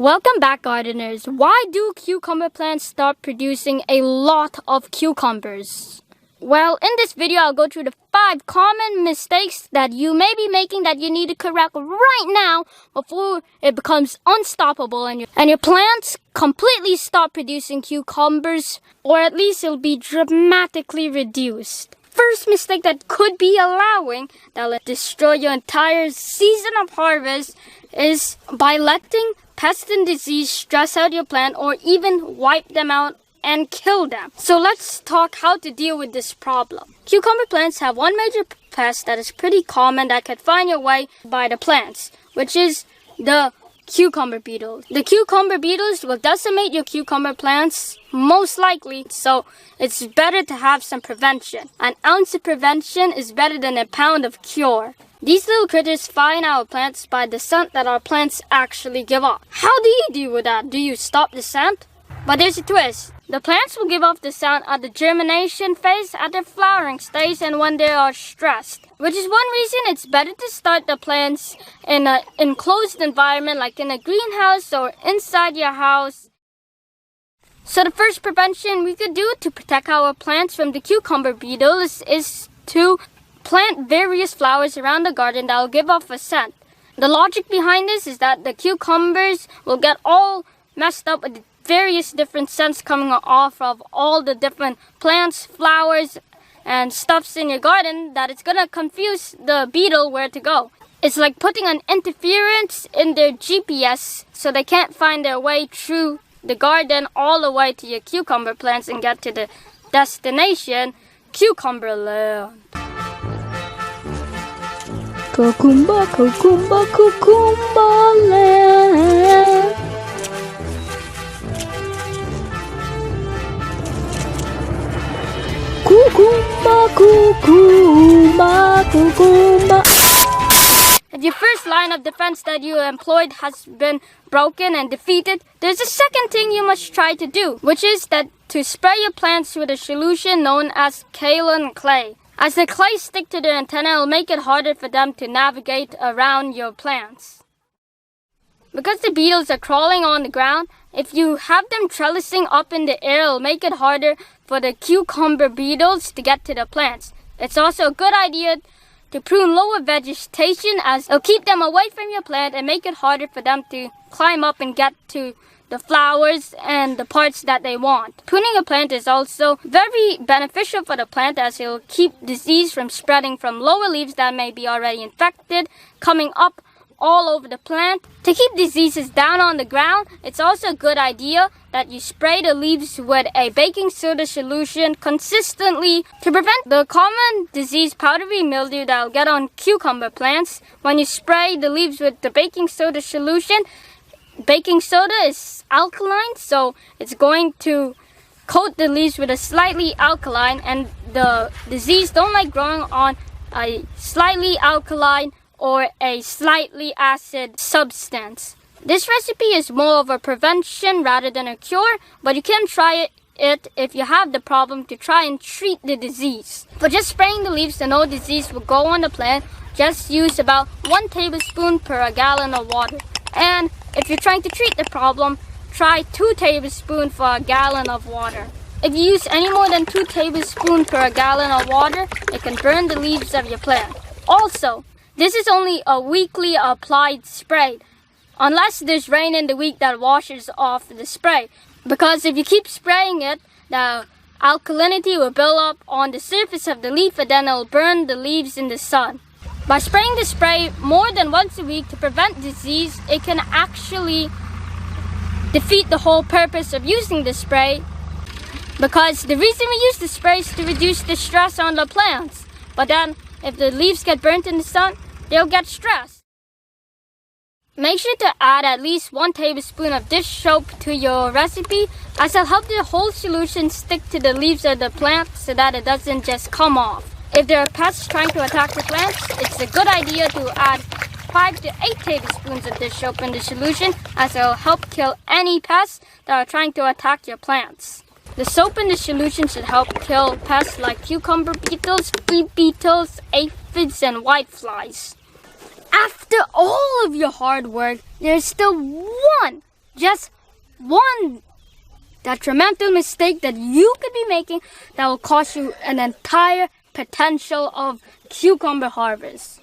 Welcome back, gardeners. Why do cucumber plants stop producing a lot of cucumbers? Well, in this video, I'll go through the 5 common mistakes that you may be making that you need to correct right now before it becomes unstoppable and your plants completely stop producing cucumbers, or at least it'll be dramatically reduced. First mistake that could be allowing that'll destroy your entire season of harvest is by letting pests and disease stress out your plant or even wipe them out and kill them. So let's talk how to deal with this problem. Cucumber plants have one major pest that is pretty common that can find your way by the plants, which is the cucumber beetles. The cucumber beetles will decimate your cucumber plants most likely, so it's better to have some prevention. An ounce of prevention is better than a pound of cure. These little critters find our plants by the scent that our plants actually give off. How do you deal with that? Do you stop the scent? But there's a twist. The plants will give off the scent at the germination phase, at the flowering stage, and when they are stressed. Which is one reason it's better to start the plants in an enclosed environment like in a greenhouse or inside your house. So the first prevention we could do to protect our plants from the cucumber beetles is to plant various flowers around the garden that will give off a scent. The logic behind this is that the cucumbers will get all messed up with the various different scents coming off of all the different plants, flowers, and stuffs in your garden that it's gonna confuse the beetle where to go. It's like putting an interference in their GPS so they can't find their way through the garden all the way to your cucumber plants and get to the destination, cucumber land. Cucumber, cucumber, cucumber land. Cucumber, cucumber, cucumber. If your first line of defense that you employed has been broken and defeated, there's a second thing you must try to do, which is that to spray your plants with a solution known as kaolin clay. As the clay sticks to their antenna, it'll make it harder for them to navigate around your plants. Because the beetles are crawling on the ground, if you have them trellising up in the air, it'll make it harder for the cucumber beetles to get to the plants. It's also a good idea to prune lower vegetation as it'll keep them away from your plant and make it harder for them to climb up and get to the flowers and the parts that they want. Pruning a plant is also very beneficial for the plant as it will keep disease from spreading from lower leaves that may be already infected, coming up all over the plant. To keep diseases down on the ground, it's also a good idea that you spray the leaves with a baking soda solution consistently to prevent the common disease powdery mildew that will get on cucumber plants. When you spray the leaves with the baking soda solution, baking soda is alkaline, so it's going to coat the leaves with a slightly alkaline, and the disease don't like growing on a slightly alkaline or a slightly acid substance. This recipe is more of a prevention rather than a cure, but you can try it if you have the problem to try and treat the disease. For just spraying the leaves so no disease will go on the plant, just use about 1 tablespoon per gallon of water. And if you're trying to treat the problem, try 2 tablespoons for a gallon of water. If you use any more than 2 tablespoons per gallon of water, it can burn the leaves of your plant. Also, this is only a weekly applied spray, unless there's rain in the week that washes off the spray. Because if you keep spraying it, the alkalinity will build up on the surface of the leaf and then it will burn the leaves in the sun. By spraying the spray more than once a week to prevent disease, it can actually defeat the whole purpose of using the spray, because the reason we use the spray is to reduce the stress on the plants. But then, if the leaves get burnt in the sun, they'll get stressed. Make sure to add at least 1 tablespoon of dish soap to your recipe, as it'll help the whole solution stick to the leaves of the plant so that it doesn't just come off. If there are pests trying to attack the plants, it's a good idea to add 5 to 8 tablespoons of dish soap in the solution, as it'll help kill any pests that are trying to attack your plants. The soap in the solution should help kill pests like cucumber beetles, tree beetles, aphids, and whiteflies. After all of your hard work, there's still just one detrimental mistake that you could be making that will cost you an entire potential of cucumber harvest,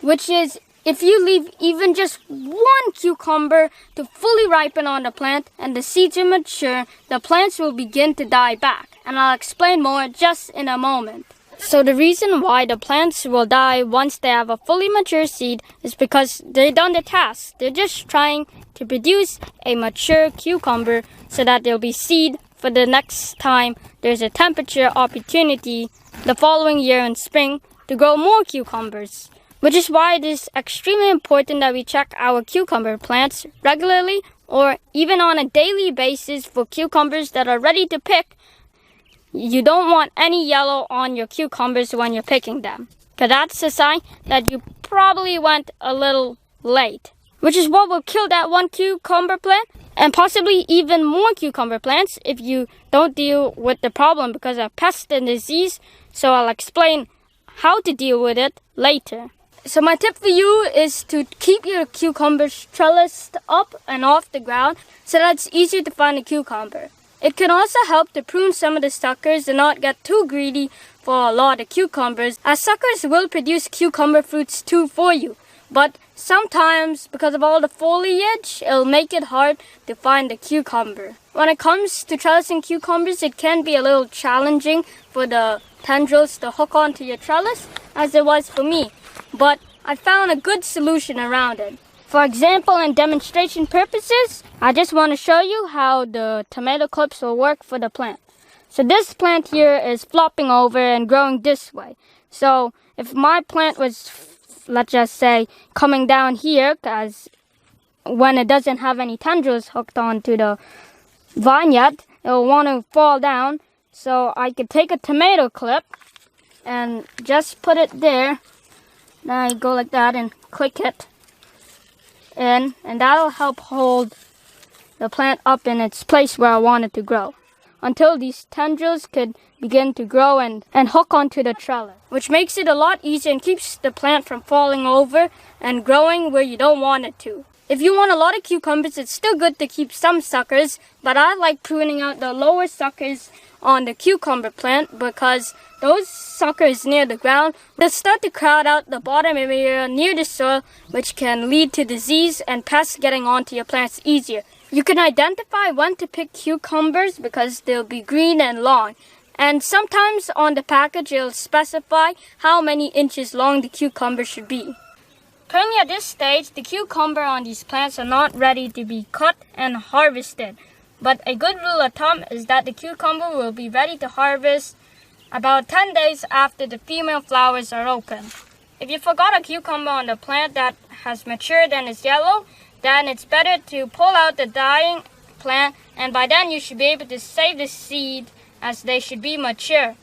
which is if you leave even just one cucumber to fully ripen on the plant and the seeds are mature, the plants will begin to die back. And I'll explain more just in a moment. So the reason why the plants will die once they have a fully mature seed is because they've done the task. They're just trying to produce a mature cucumber so that there'll be seed for the next time there's a temperature opportunity the following year in spring to grow more cucumbers. Which is why it is extremely important that we check our cucumber plants regularly or even on a daily basis for cucumbers that are ready to pick. You don't want any yellow on your cucumbers when you're picking them, because that's a sign that you probably went a little late, which is what will kill that one cucumber plant and possibly even more cucumber plants if you don't deal with the problem because of pest and disease. So I'll explain how to deal with it later. So my tip for you is to keep your cucumbers trellised up and off the ground so that it's easier to find a cucumber. It can also help to prune some of the suckers and not get too greedy for a lot of cucumbers, as suckers will produce cucumber fruits too for you. But sometimes, because of all the foliage, it'll make it hard to find the cucumber. When it comes to trellising cucumbers, it can be a little challenging for the tendrils to hook onto your trellis, as it was for me. But I found a good solution around it. For example, and demonstration purposes, I just want to show you how the tomato clips will work for the plant. So this plant here is flopping over and growing this way. So if my plant was, let's just say, coming down here, because when it doesn't have any tendrils hooked onto the vine yet, it'll want to fall down. So I could take a tomato clip and just put it there. Then I go like that and click it in, and that'll help hold the plant up in its place where I want it to grow until these tendrils could begin to grow and hook onto the trellis, which makes it a lot easier and keeps the plant from falling over and growing where you don't want it to. If you want a lot of cucumbers, it's still good to keep some suckers, but I like pruning out the lower suckers on the cucumber plant because those suckers near the ground will start to crowd out the bottom area near the soil, which can lead to disease and pests getting onto your plants easier. You can identify when to pick cucumbers because they'll be green and long. And sometimes on the package it'll specify how many inches long the cucumber should be. Currently at this stage, the cucumber on these plants are not ready to be cut and harvested. But a good rule of thumb is that the cucumber will be ready to harvest about 10 days after the female flowers are open. If you forgot a cucumber on the plant that has matured and is yellow, then it's better to pull out the dying plant, and by then you should be able to save the seed as they should be mature.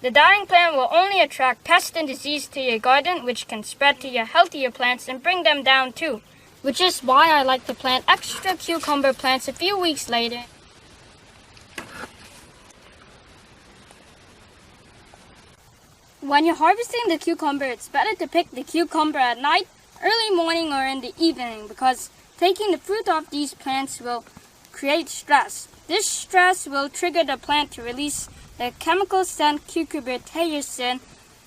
The dying plant will only attract pest and disease to your garden, which can spread to your healthier plants and bring them down too. Which is why I like to plant extra cucumber plants a few weeks later. When you're harvesting the cucumber, it's better to pick the cucumber at night, early morning, or in the evening because taking the fruit off these plants will create stress. This stress will trigger the plant to release the chemical scent cucurbitacin,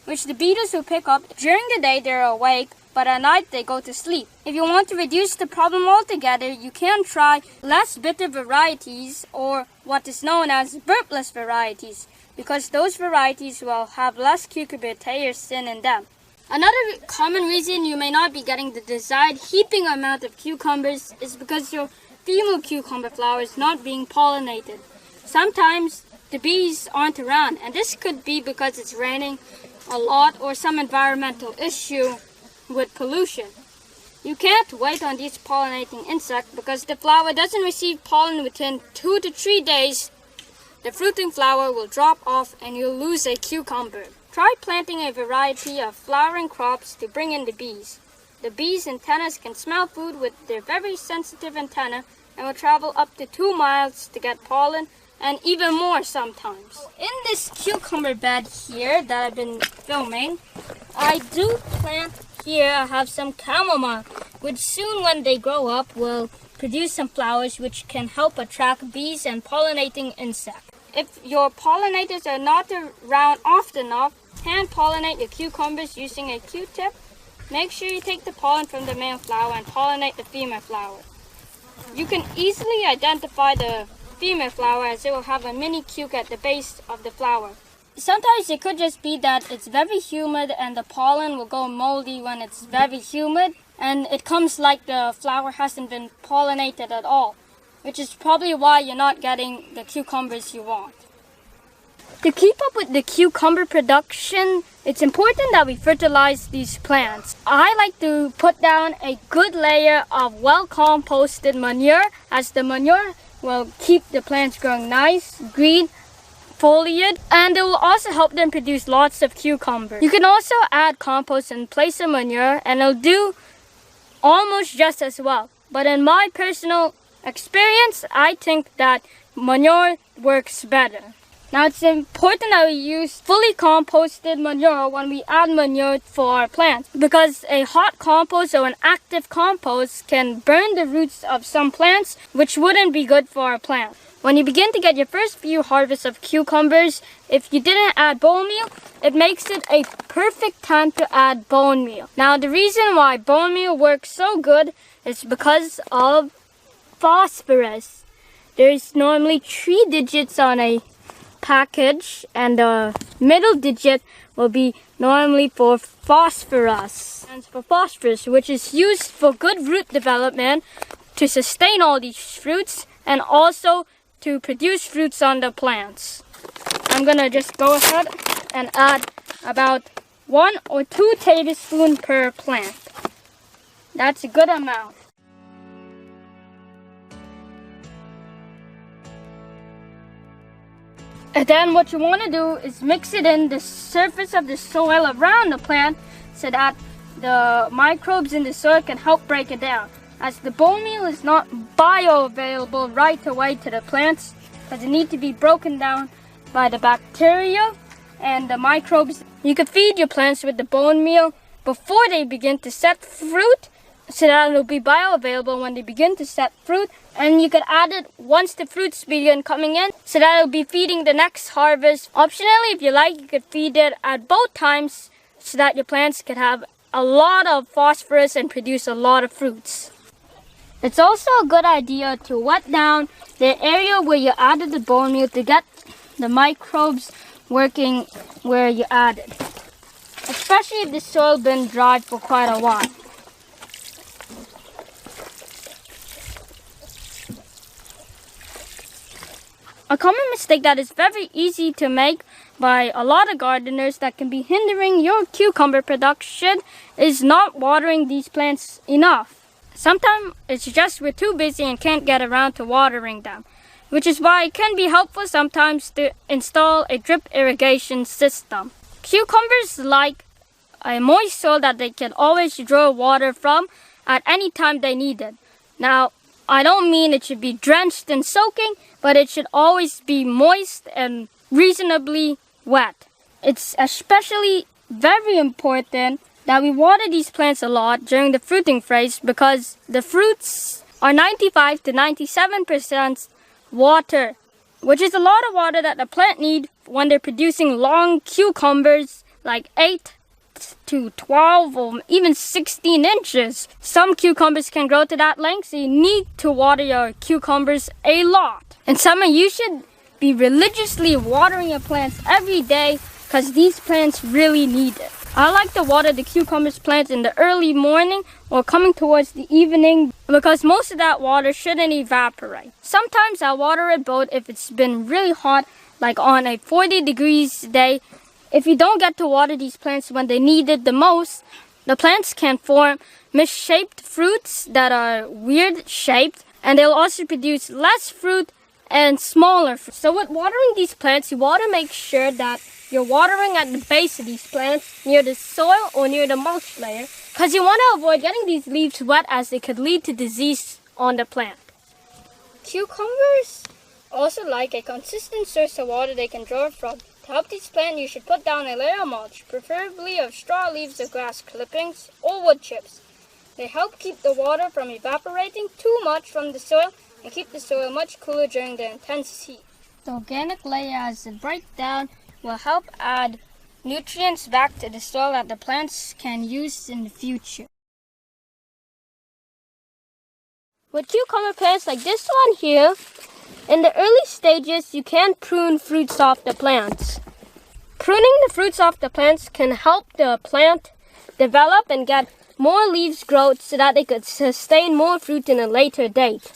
which the beetles will pick up. During the day they're awake, but at night they go to sleep. If you want to reduce the problem altogether, you can try less bitter varieties or what is known as burpless varieties, because those varieties will have less cucurbitacin in them. Another common reason you may not be getting the desired heaping amount of cucumbers is because your female cucumber flower is not being pollinated. Sometimes the bees aren't around, and this could be because it's raining a lot or some environmental issue with pollution. You can't wait on these pollinating insects because the flower doesn't receive pollen within 2 to 3 days. The fruiting flower will drop off and you'll lose a cucumber. Try planting a variety of flowering crops to bring in the bees. The bees' antennas can smell food with their very sensitive antenna and will travel up to 2 miles to get pollen, and even more sometimes. In this cucumber bed here that I've been filming, I do plant here, I have some chamomile, which soon when they grow up will produce some flowers which can help attract bees and pollinating insects. If your pollinators are not around often enough, hand pollinate your cucumbers using a Q-tip. Make sure you take the pollen from the male flower and pollinate the female flower. You can easily identify the female flower as it will have a mini cuke at the base of the flower. Sometimes it could just be that it's very humid and the pollen will go moldy when it's very humid, and it comes like the flower hasn't been pollinated at all, which is probably why you're not getting the cucumbers you want. To keep up with the cucumber production, it's important that we fertilize these plants. I like to put down a good layer of well-composted manure, as the manure will keep the plants growing nice, green, foliage, and it will also help them produce lots of cucumbers. You can also add compost in place of manure, and it'll do almost just as well. But in my personal experience, I think that manure works better. Now, it's important that we use fully composted manure when we add manure for our plants, because a hot compost or an active compost can burn the roots of some plants, which wouldn't be good for our plants. When you begin to get your first few harvests of cucumbers, if you didn't add bone meal, it makes it a perfect time to add bone meal. Now, the reason why bone meal works so good is because of phosphorus. There's normally 3 digits on a package, and the middle digit will be normally for phosphorus. And for phosphorus, which is used for good root development to sustain all these fruits and also to produce fruits on the plants. I'm gonna just go ahead and add about 1 or 2 tablespoons per plant. That's a good amount. And then what you want to do is mix it in the surface of the soil around the plant so that the microbes in the soil can help break it down. As the bone meal is not bioavailable right away to the plants, because it needs to be broken down by the bacteria and the microbes. You can feed your plants with the bone meal before they begin to set fruit, so that it will be bioavailable when they begin to set fruit. And you could add it once the fruits begin coming in, so that it will be feeding the next harvest. Optionally, if you like, you could feed it at both times so that your plants could have a lot of phosphorus and produce a lot of fruits. It's also a good idea to wet down the area where you added the bone meal to get the microbes working where you added, especially if the soil been dry for quite a while. A common mistake that is very easy to make by a lot of gardeners that can be hindering your cucumber production is not watering these plants enough. Sometimes it's just we're too busy and can't get around to watering them, which is why it can be helpful sometimes to install a drip irrigation system. Cucumbers like a moist soil that they can always draw water from at any time they need it. Now, I don't mean it should be drenched and soaking, but it should always be moist and reasonably wet. It's especially very important that we water these plants a lot during the fruiting phase, because the fruits are 95 to 97% water, which is a lot of water that the plant needs when they're producing long cucumbers like 8 to 12 or even 16 inches. Some cucumbers can grow to that length, so you need to water your cucumbers a lot. In summer, you should be religiously watering your plants every day, because these plants really need it. I like to water the cucumbers plants in the early morning or coming towards the evening, because most of that water shouldn't evaporate. Sometimes I water it both if it's been really hot, like on a 40 degrees day. If you don't get to water these plants when they need it the most, the plants can form misshaped fruits that are weird shaped, and they'll also produce less fruit and smaller fruit. So with watering these plants, you want to make sure that you're watering at the base of these plants, near the soil or near the mulch layer, because you want to avoid getting these leaves wet, as it could lead to disease on the plant. Cucumbers also like a consistent source of water they can draw from. To help these plants, you should put down a layer of mulch, preferably of straw leaves or grass clippings or wood chips. They help keep the water from evaporating too much from the soil and keep the soil much cooler during the intense heat. The organic layer, as it breaks down, will help add nutrients back to the soil that the plants can use in the future. With cucumber plants like this one here, in the early stages, you can prune fruits off the plants. Pruning the fruits off the plants can help the plant develop and get more leaves grow so that they could sustain more fruit in a later date.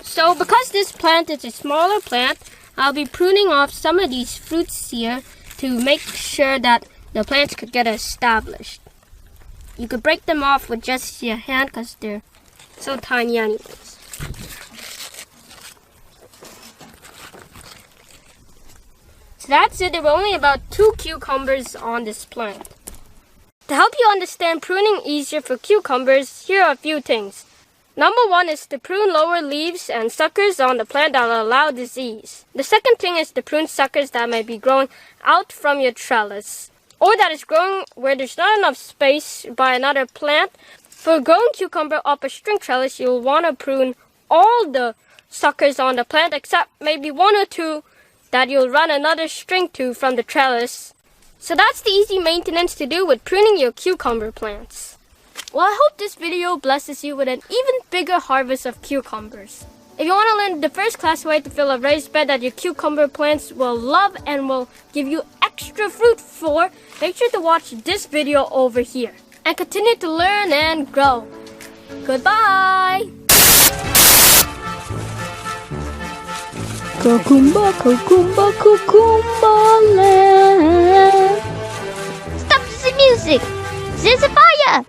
So because this plant is a smaller plant, I'll be pruning off some of these fruits here to make sure that the plants could get established. You could break them off with just your hand because they're so tiny anyways. So that's it. There were only about 2 cucumbers on this plant. To help you understand pruning easier for cucumbers, here are a few things. Number 1 is to prune lower leaves and suckers on the plant that will allow disease. The second thing is to prune suckers that might be growing out from your trellis, or that is growing where there's not enough space by another plant. For a growing cucumber up a string trellis, you'll want to prune all the suckers on the plant except maybe 1 or 2 that you'll run another string to from the trellis. So that's the easy maintenance to do with pruning your cucumber plants. Well, I hope this video blesses you with an even bigger harvest of cucumbers. If you want to learn the first class way to fill a raised bed that your cucumber plants will love and will give you extra fruit for, make sure to watch this video over here. And continue to learn and grow. Goodbye! Cucumber, cucumber, cucumber land. Stop the music! There's a fire!